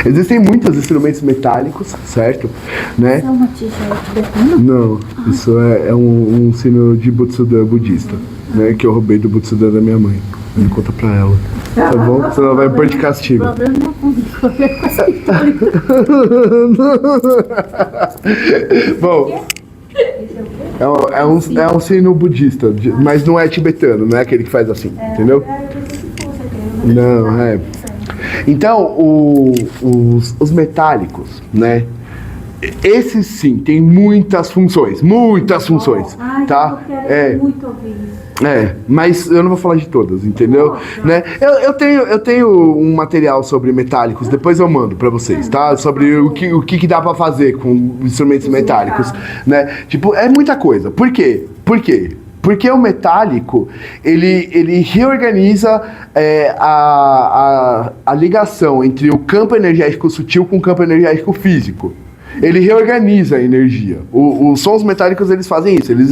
Existem muitos instrumentos metálicos, certo? Né? Isso é uma tigela tibetana? Não, isso é um sino de Butsudan budista, né? Que eu roubei do Butsudan da minha mãe. Ele conta pra ela. Tá bom? Senão ela vai me pôr de castigo. O problema não é comigo, o problema é com essa história. Bom, é um sino budista, mas não é tibetano, não é aquele que faz assim, entendeu? Não, é. Então, os metálicos, né? Esses sim, tem muitas funções, Ai, tá? eu quero muito ouvir isso. Mas eu não vou falar de todas, entendeu? Né? Eu tenho um material sobre metálicos, depois eu mando pra vocês, tá? Sobre o que dá pra fazer com instrumentos metálicos, né? Tipo, é muita coisa. Por quê? Porque o metálico, ele reorganiza a ligação entre o campo energético sutil com o campo energético físico. Ele reorganiza a energia. Os sons metálicos, eles fazem isso. Eles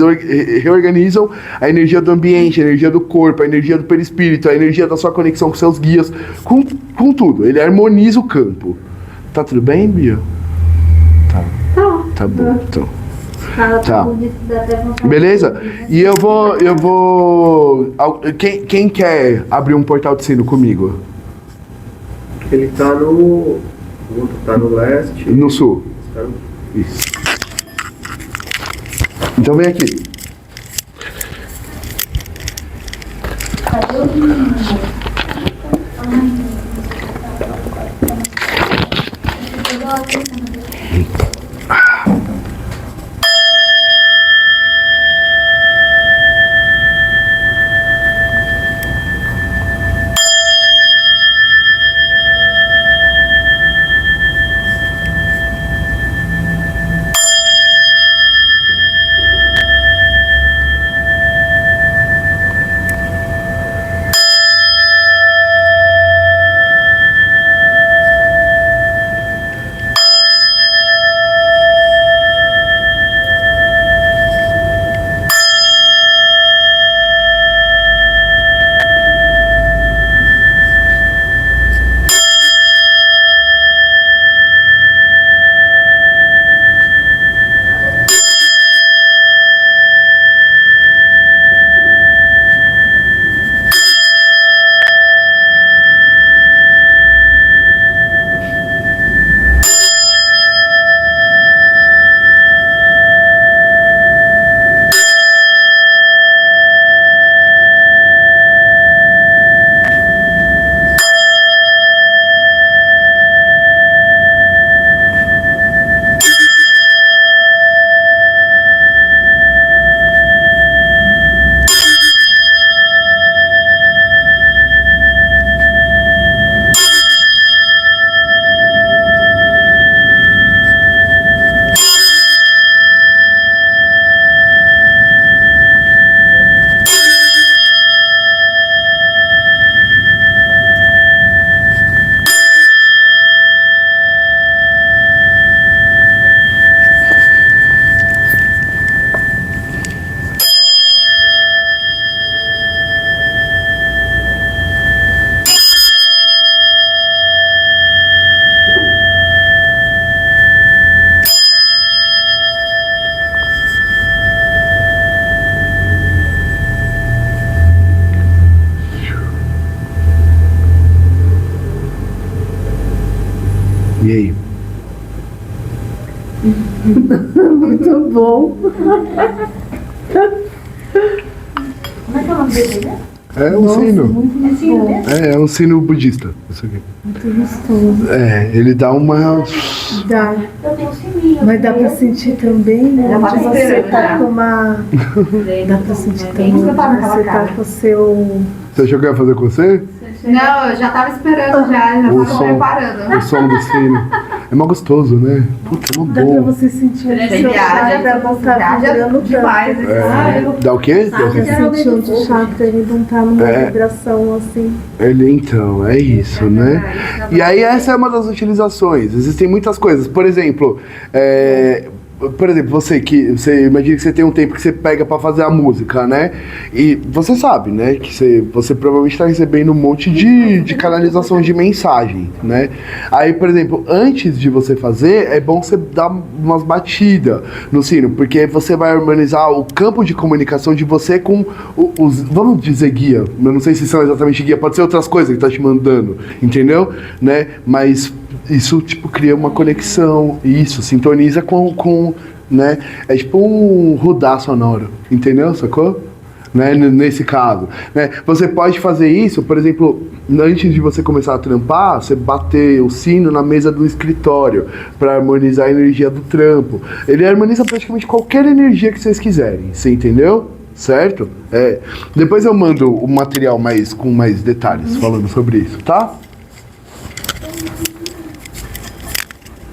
reorganizam a energia do ambiente, a energia do corpo, a energia do perispírito, a energia da sua conexão com seus guias, com tudo. Ele harmoniza o campo. Tá tudo bem, Bia? Tá bom, então. Tá. Beleza? E eu vou... Quem quer abrir um portal de sino comigo? Ele tá no... Tá no leste. No sul. Isso. Então vem aqui. E aí? Muito bom. Como é que é o nome dele, né? É um sino. É sino mesmo? É um sino budista. Isso aqui. Muito gostoso. Ele dá uma... Dá. Eu tenho um sininho. Mas dá pra sentir também, né? Dá pra Onde você sentir, tá né? com uma... Dá pra sentir também onde você tá com o seu... Você achou que eu ia fazer com você? Não, eu já tava esperando, já O tava som. preparando. O som do sino. É mó gostoso, né? Puta, é mó Dá pra bom. você sentir onde Ele seu viaja, chakra não tá viaja vibrando demais. tanto. Dá o quê? Dá pra sentir onde o chakra ele não tá numa vibração assim. Então, é isso, né? E aí essa é uma das utilizações. Existem muitas coisas. Por exemplo, por exemplo, você imagina que você tem um tempo que você pega pra fazer a música, né? E você sabe, né, que você provavelmente está recebendo um monte de canalização de mensagem, né? Aí, por exemplo, antes de você fazer, é bom você dar umas batidas no sino, porque você vai harmonizar o campo de comunicação de você com os, vamos dizer guia, eu não sei se são exatamente guia, pode ser outras coisas que tá te mandando, entendeu? Né? Mas isso, tipo, cria uma conexão, isso, sintoniza com né? É tipo um rodar sonoro, entendeu? Sacou? Né? Nesse caso, né? Você pode fazer isso, por exemplo, antes de você começar a trampar, você bater o sino na mesa do escritório para harmonizar a energia do trampo. Ele harmoniza praticamente qualquer energia que vocês quiserem, você entendeu? Certo? Depois eu mando o material com mais detalhes falando sobre isso, tá?